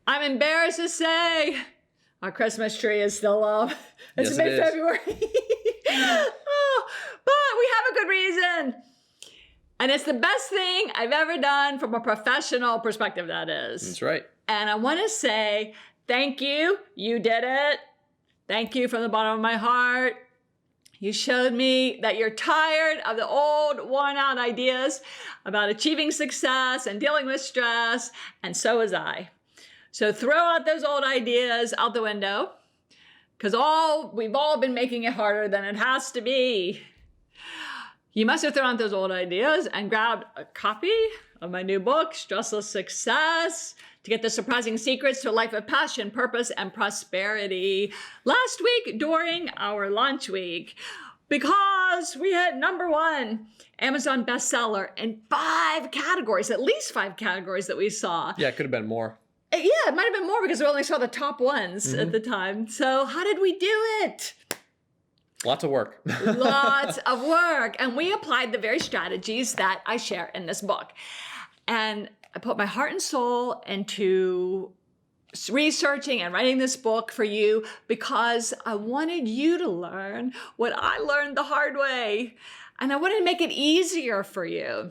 I'm embarrassed to say our Christmas tree is still up. It's Yes, mid-February. Oh, but we have a good reason. And it's the best thing I've ever done from a professional perspective, that is. That's right. And I want to say thank you. You did it. Thank you from the bottom of my heart. You showed me that you're tired of the old, worn-out ideas about achieving success and dealing with stress, and so was I. So throw out those old ideas out the window, because we've all been making it harder than it has to be. You must have thrown out those old ideas and grabbed a copy of my new book, Stressless Success, to get the surprising secrets to a life of passion, purpose, and prosperity last week during our launch week, because we hit #1 Amazon bestseller in 5 categories, at least 5 categories that we saw. Yeah, it could have been more. Yeah, it might have been more because we only saw the top ones at the time. So how did we do it? Lots of work. Lots of work. And we applied the very strategies that I share in this book. And I put my heart and soul into researching and writing this book for you because I wanted you to learn what I learned the hard way. And I wanted to make it easier for you.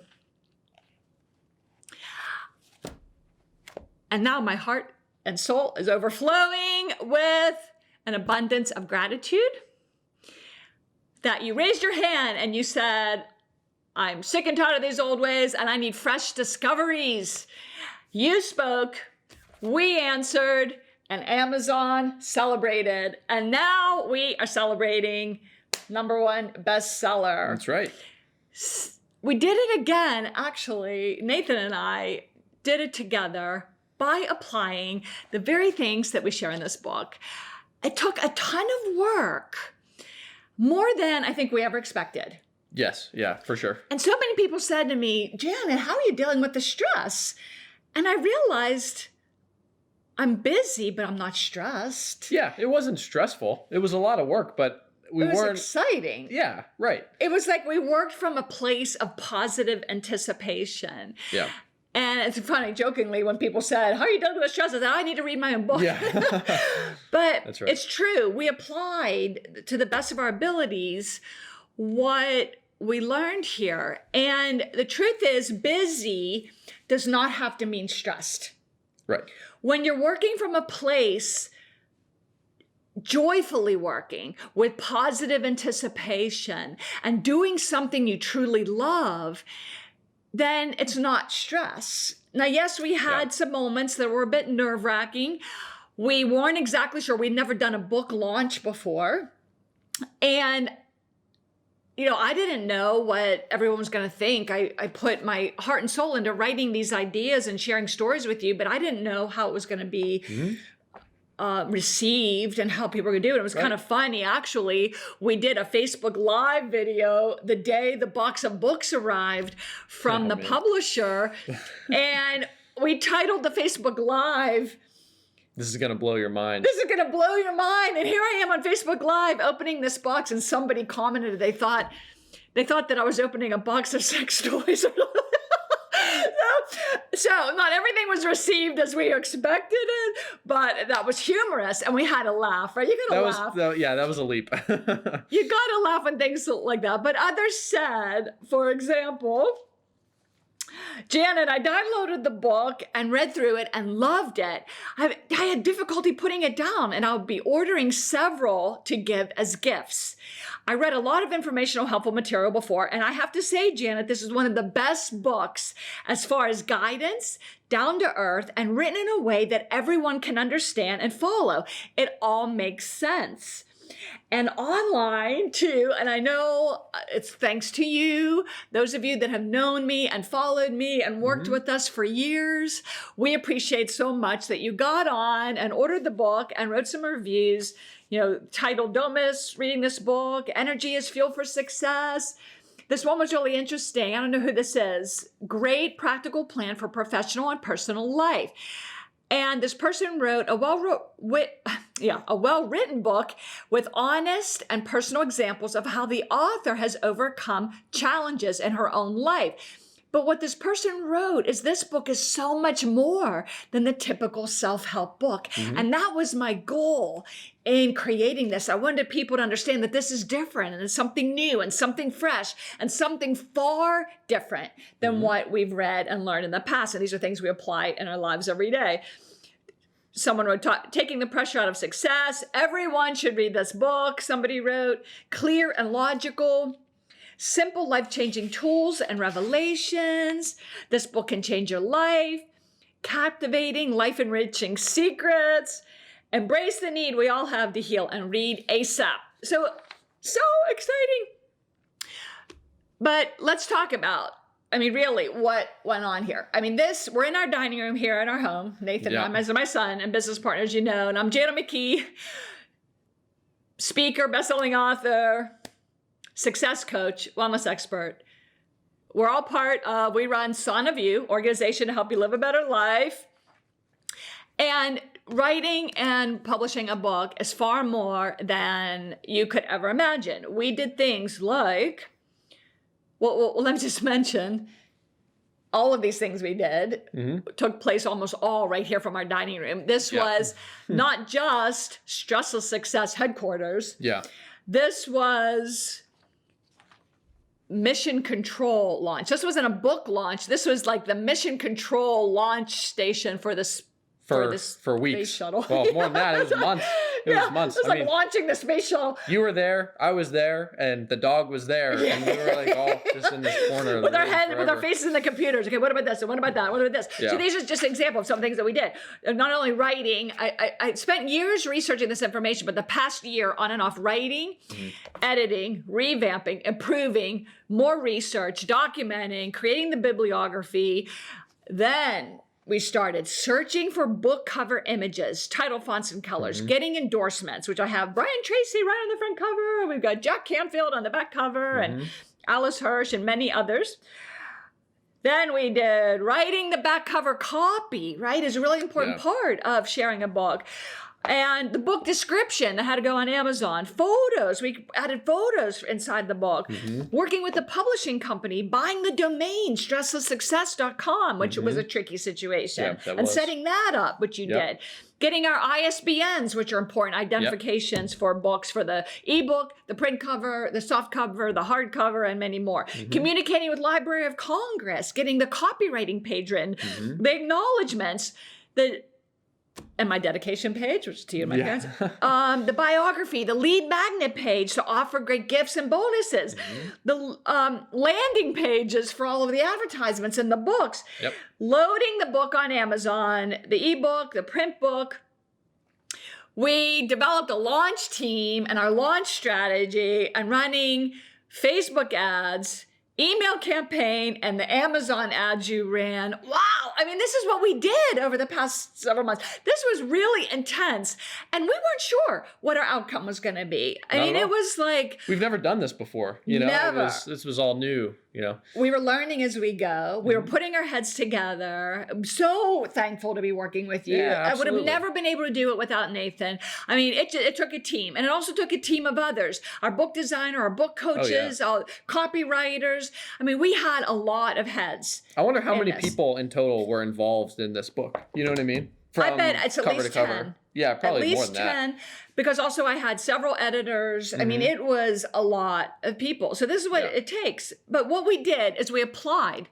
And now my heart and soul is overflowing with an abundance of gratitude that you raised your hand and you said, I'm sick and tired of these old ways and I need fresh discoveries. You spoke, we answered, and Amazon celebrated. And now we are celebrating #1 bestseller. That's right. We did it again, actually. Nathan and I did it together by applying the very things that we share in this book. It took a ton of work, more than I think we ever expected. Yes, yeah, for sure. And so many people said to me, Janet, how are you dealing with the stress? And I realized I'm busy, but I'm not stressed. Yeah, it wasn't stressful. It was a lot of work, but It was weren't exciting. Yeah, right. It was like we worked from a place of positive anticipation. Yeah. And it's funny, jokingly, when people said, how are you dealing with the stress? I said, I need to read my own book. Yeah. But That's right. It's true. We applied to the best of our abilities what we learned here. And the truth is, busy does not have to mean stressed. Right. When you're working from a place, joyfully working with positive anticipation and doing something you truly love, then it's not stress. Now, yes, we had some moments that were a bit nerve-wracking. We weren't exactly sure. We'd never done a book launch before. And, I didn't know what everyone was going to think. I put my heart and soul into writing these ideas and sharing stories with you, but I didn't know how it was going to be received and how people were going to do it. It was kind of funny, actually. We did a Facebook Live video the day the box of books arrived from the publisher, and we titled the Facebook Live, This is going to blow your mind. This is going to blow your mind. And here I am on Facebook Live opening this box, and somebody commented they thought that I was opening a box of sex toys. So not everything was received as we expected it, but that was humorous, and we had to laugh, right? You gotta laugh. That was a leap. You gotta laugh when things like that. But others said, for example, Janet, I downloaded the book and read through it and loved it. I had difficulty putting it down, and I'll be ordering several to give as gifts. I read a lot of informational, helpful material before, and I have to say, Janet, this is one of the best books as far as guidance, down to earth, and written in a way that everyone can understand and follow. It all makes sense. And online too, and I know it's thanks to you, those of you that have known me and followed me and worked with us for years. We appreciate so much that you got on and ordered the book and wrote some reviews, titled Don't Miss Reading This Book, Energy is Fuel for Success. This one was really interesting. I don't know who this is. Great practical plan for professional and personal life. And this person wrote a well-written book with honest and personal examples of how the author has overcome challenges in her own life. But what this person wrote is this book is so much more than the typical self-help book. And that was my goal in creating this. I wanted people to understand that this is different and it's something new and something fresh and something far different than what we've read and learned in the past. And these are things we apply in our lives every day. Someone wrote, taking the pressure out of success. Everyone should read this book. Somebody wrote, clear and logical. Simple life-changing tools and revelations. This book can change your life. Captivating, life-enriching secrets. Embrace the need we all have to heal and read ASAP. So exciting. But let's talk about, really, what went on here. We're in our dining room here in our home. Nathan and I, as my son and business partners, and I'm Janet McKee, speaker, best-selling author, success coach, wellness expert. We're all part of, we run SanaView, organization to help you live a better life. And writing and publishing a book is far more than you could ever imagine. We did things like, well, let me just mention, all of these things we did took place almost all right here from our dining room. This was not just Stressless Success headquarters. Yeah. This was mission control launch. This wasn't a book launch. This was like the mission control launch station for this for weeks. Space shuttle. Well, more than that, it was months. It was months. It was like launching the space shuttle. You were there, I was there, and the dog was there, and we were like all just in this corner. With our faces in the computers. Okay, what about this? And what about that? What about this? Yeah. So these are just an example of some things that we did. Not only writing, I spent years researching this information, but the past year on and off writing, editing, revamping, improving, more research, documenting, creating the bibliography. Then we started searching for book cover images, title fonts and colors, getting endorsements, which I have Brian Tracy right on the front cover. We've got Jack Canfield on the back cover and Alice Hirsch and many others. Then we did writing the back cover copy, right, is a really important part of sharing a book. And the book description that had to go on Amazon. Photos, we added photos inside the book. Working with the publishing company, buying the domain, stresslesssuccess.com, which was a tricky situation. And setting that up, which you did. Getting our ISBNs, which are important identifications for books, for the ebook, the print cover, the soft cover, the hard cover, and many more. Communicating with Library of Congress, getting the copywriting page written, the acknowledgments, and my dedication page, which is to you and my parents, the biography, the lead magnet page to offer great gifts and bonuses, the landing pages for all of the advertisements in the books, loading the book on Amazon, the ebook, the print book. We developed a launch team and our launch strategy and running Facebook ads, email campaign, and the Amazon ads you ran. Wow. This is what we did over the past several months. This was really intense. And we weren't sure what our outcome was going to be. It was like... We've never done this before. Never. This was all new, We were learning as we go. We were putting our heads together. I'm so thankful to be working with you. Yeah, I would have never been able to do it without Nathan. It took a team. And it also took a team of others. Our book designer, our book coaches, our copywriters. We had a lot of heads. I wonder how many people in total were involved in this book. You know what I mean? I bet it's at least 10. Yeah, probably more than that. At least 10, because also I had several editors. It was a lot of people. So this is what it takes. But what we did is we applied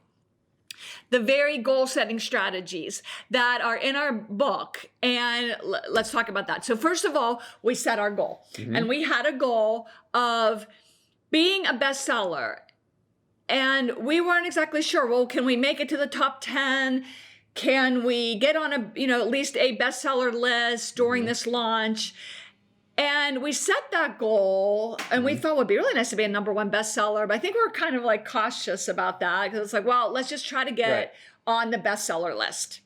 the very goal-setting strategies that are in our book. And let's talk about that. So first of all, we set our goal. And we had a goal of being a bestseller. And we weren't exactly sure, well, can we make it to the top 10? Can we get on at least a bestseller list during this launch? And we set that goal, and we thought it would be really nice to be a #1 bestseller. But I think we were kind of like cautious about that because it's like, well, let's just try to get on the bestseller list.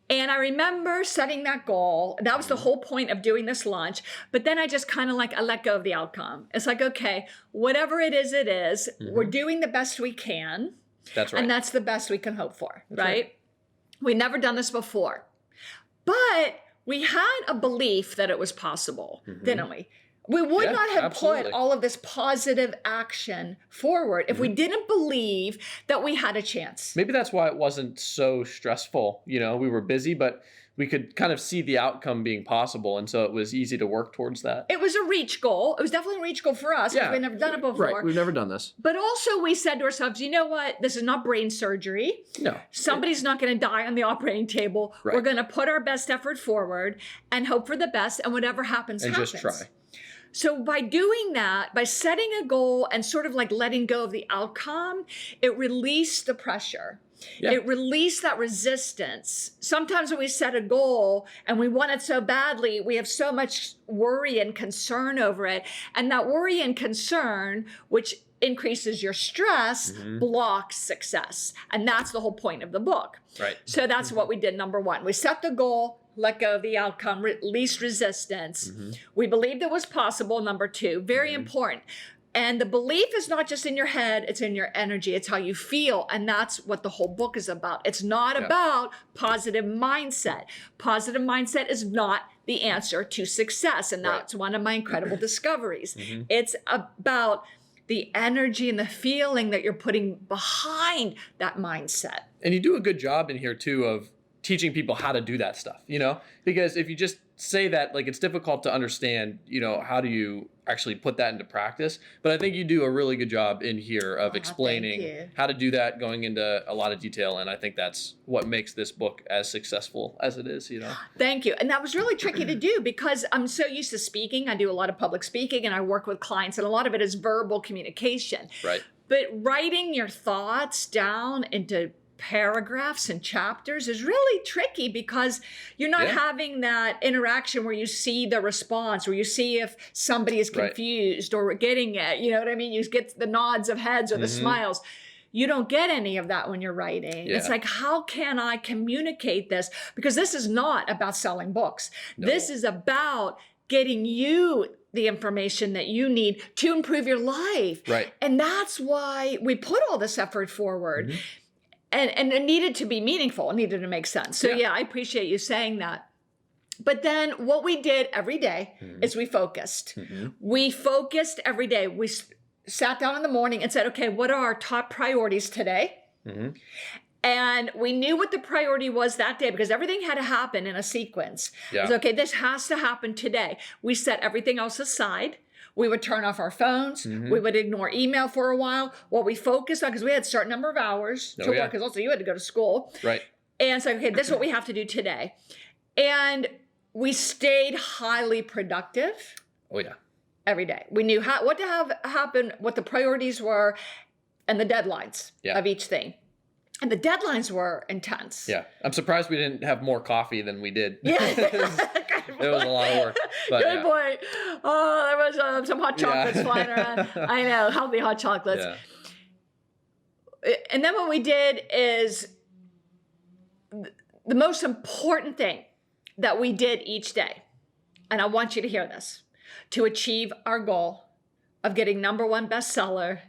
And I remember setting that goal. That was the whole point of doing this launch. But then I just kind of I let go of the outcome. It's like, okay, whatever it is, it is. We're doing the best we can. That's right. And that's the best we can hope for, right? We'd never done this before. But we had a belief that it was possible, didn't we? We would Yeah, not have absolutely. put all of this positive action forward if we didn't believe that we had a chance. Maybe that's why it wasn't so stressful. You know, we were busy, but we could kind of see the outcome being possible. And so it was easy to work towards that. It was a reach goal. It was definitely a reach goal for us because we've never done it before. Right. We've never done this. But also we said to ourselves, you know what? This is not brain surgery. No. Somebody's not going to die on the operating table. Right. We're going to put our best effort forward and hope for the best, and whatever happens, And happens. just try. So by doing that, by setting a goal and sort of like letting go of the outcome, it released the pressure. Yeah. It released that resistance. Sometimes when we set a goal and we want it so badly, we have so much worry and concern over it. And that worry and concern, which increases your stress, blocks success. And that's the whole point of the book. Right. So that's what we did. Number one, we set the goal, let go of the outcome, release resistance. We believed it was possible. Number two, very important. And the belief is not just in your head, it's in your energy. It's how you feel. And that's what the whole book is about. It's not about positive mindset. Positive mindset is not the answer to success. And that's one of my incredible discoveries. It's about the energy and the feeling that you're putting behind that mindset. And you do a good job in here too of teaching people how to do that stuff, you know, because if you just say that, like, it's difficult to understand, you know, how do you actually put that into practice? But I think you do a really good job in here of explaining how to do that, going into a lot of detail. And I think that's what makes this book as successful as it is, you know? Thank you. And that was really tricky to do because I'm so used to speaking. I do a lot of public speaking and I work with clients, and a lot of it is verbal communication. Right. But writing your thoughts down into paragraphs and chapters is really tricky because you're not having that interaction where you see the response, where you see if somebody is confused or getting it. You know what I mean? You get the nods of heads or the smiles. You don't get any of that when you're writing. It's like, how can I communicate this? Because this is not about selling books. No. This is about getting you the information that you need to improve your life. Right. And that's why we put all this effort forward. And it needed to be meaningful. It needed to make sense. So yeah, I appreciate you saying that. But then what we did every day is we focused. We focused every day. We sat down in the morning and said, okay, what are our top priorities today? And we knew what the priority was that day because everything had to happen in a sequence. It was, okay, this has to happen today. We set everything else aside. We would turn off our phones. We would ignore email for a while. What we focused on, because we had a certain number of hours to work, because also you had to go to school. Right. And so, okay, this is what we have to do today. And we stayed highly productive. Oh, yeah. Every day. We knew what to have happen, what the priorities were, and the deadlines of each thing. And the deadlines were intense. Yeah. I'm surprised we didn't have more coffee than we did. Yeah. It was a lot of work. But Good point. Oh, there was some hot chocolates flying around. I know, healthy hot chocolates. And then what we did is the most important thing that we did each day, and I want you to hear this, to achieve our goal of getting #1 bestseller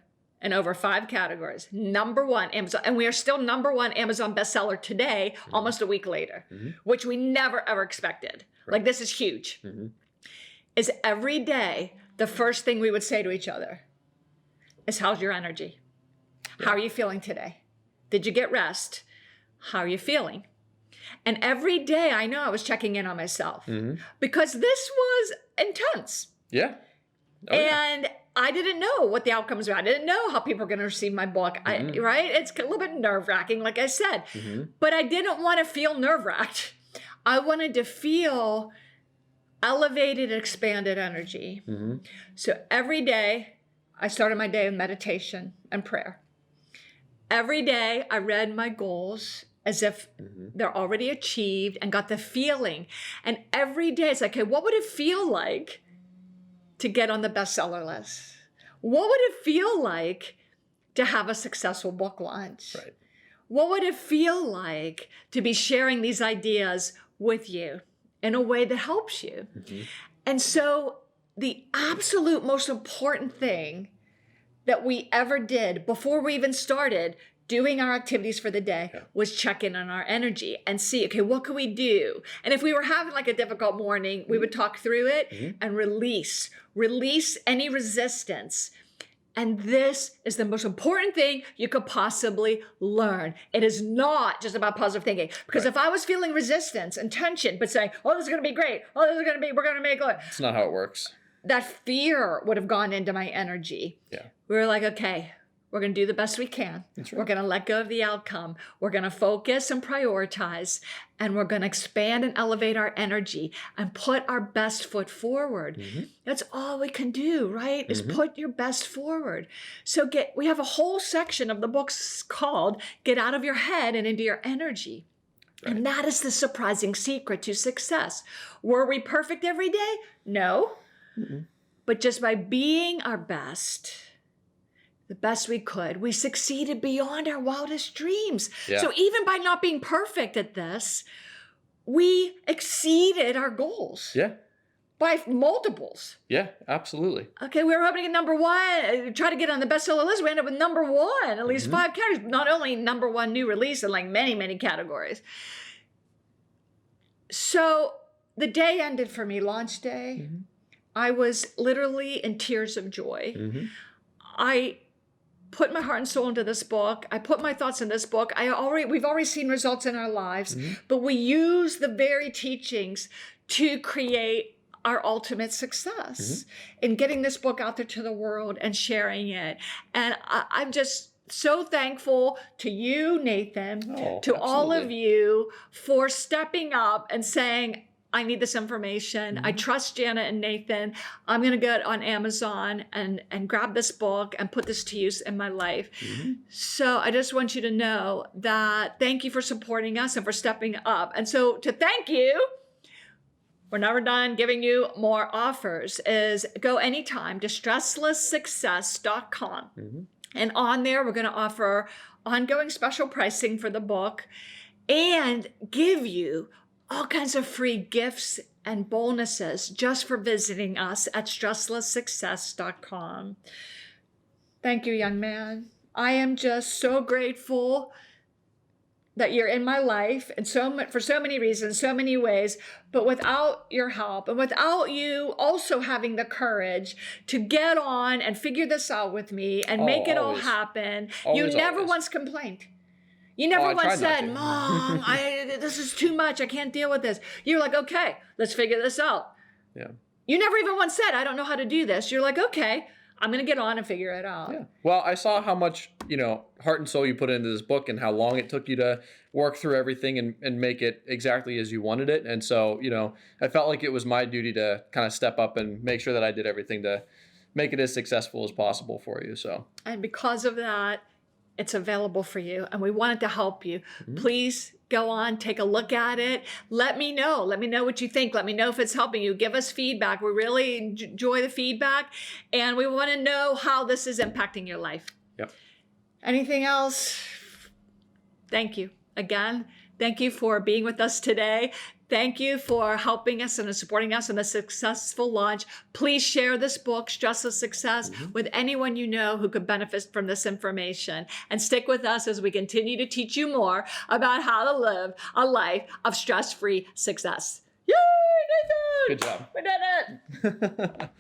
in over 5 categories. #1 Amazon, and we are still #1 Amazon bestseller today, almost a week later, which we never ever expected. Like, this is huge. Is every day, the first thing we would say to each other is, how's your energy? How are you feeling today? Did you get rest? How are you feeling? And every day I know I was checking in on myself because this was intense. Yeah. And I didn't know what the outcomes were. I didn't know how people were going to receive my book, right? It's a little bit nerve-wracking, like I said. But I didn't want to feel nerve-wracked. I wanted to feel elevated, expanded energy. So every day, I started my day with meditation and prayer. Every day, I read my goals as if they're already achieved and got the feeling. And every day, it's like, okay, what would it feel like to get on the bestseller list? What would it feel like to have a successful book launch? Right. What would it feel like to be sharing these ideas with you in a way that helps you? And so the absolute most important thing that we ever did before we even started doing our activities for the day was check in on our energy and see, okay, what can we do? And if we were having like a difficult morning, we would talk through it and release any resistance. And this is the most important thing you could possibly learn. It is not just about positive thinking. Because if I was feeling resistance and tension, but saying, oh, this is going to be great. Oh, this is going to be, we're going to make it. It's not how it works. That fear would have gone into my energy. Yeah. We were like, okay, we're going to do the best we can. That's right. We're going to let go of the outcome. We're going to focus and prioritize, and we're going to expand and elevate our energy and put our best foot forward. That's all we can do, right? Is put your best forward. So we have a whole section of the books called Get Out of Your Head and Into Your Energy. Right. And that is the surprising secret to success. Were we perfect every day? No. But just by being our best, the best we could, we succeeded beyond our wildest dreams. Yeah. So even by not being perfect at this, we exceeded our goals. Yeah. By multiples. Yeah, absolutely. Okay, we were hoping to get number one, try to get on the bestseller list. We ended up with number one, at least 5 categories. Not only number one new release in like many, many categories. So the day ended for me, launch day. I was literally in tears of joy. I put my heart and soul into this book. I put my thoughts in this book. We've already seen results in our lives, but we use the very teachings to create our ultimate success in getting this book out there to the world and sharing it. And I'm just so thankful to you, Nathan, to all of you for stepping up and saying, I need this information. I trust Janet and Nathan. I'm going to go on Amazon and grab this book and put this to use in my life. So I just want you to know that thank you for supporting us and for stepping up. And so to thank you, we're never done giving you more offers, is go anytime to stresslesssuccess.com. And on there, we're going to offer ongoing special pricing for the book and give you all kinds of free gifts and bonuses just for visiting us at stresslesssuccess.com. Thank you, young man. I am just so grateful that you're in my life and for so many reasons, so many ways, but without your help and without you also having the courage to get on and figure this out with me and make it all happen, you never once complained. You never once said, Mom, this is too much. I can't deal with this. You're like, okay, let's figure this out. Yeah. You never even once said, I don't know how to do this. You're like, okay, I'm going to get on and figure it out. Yeah. Well, I saw how much, heart and soul you put into this book and how long it took you to work through everything and make it exactly as you wanted it. And so, I felt like it was my duty to kind of step up and make sure that I did everything to make it as successful as possible for you. So. And because of that, it's available for you, and we wanted to help you. Please go on, take a look at it. Let me know. Let me know what you think. Let me know if it's helping you. Give us feedback. We really enjoy the feedback, and we want to know how this is impacting your life. Yep. Anything else? Thank you. Again, thank you for being with us today. Thank you for helping us and supporting us in the successful launch. Please share this book, Stressless Success, with anyone you know who could benefit from this information. And stick with us as we continue to teach you more about how to live a life of stress-free success. Yay, Nathan! Good job. We did it!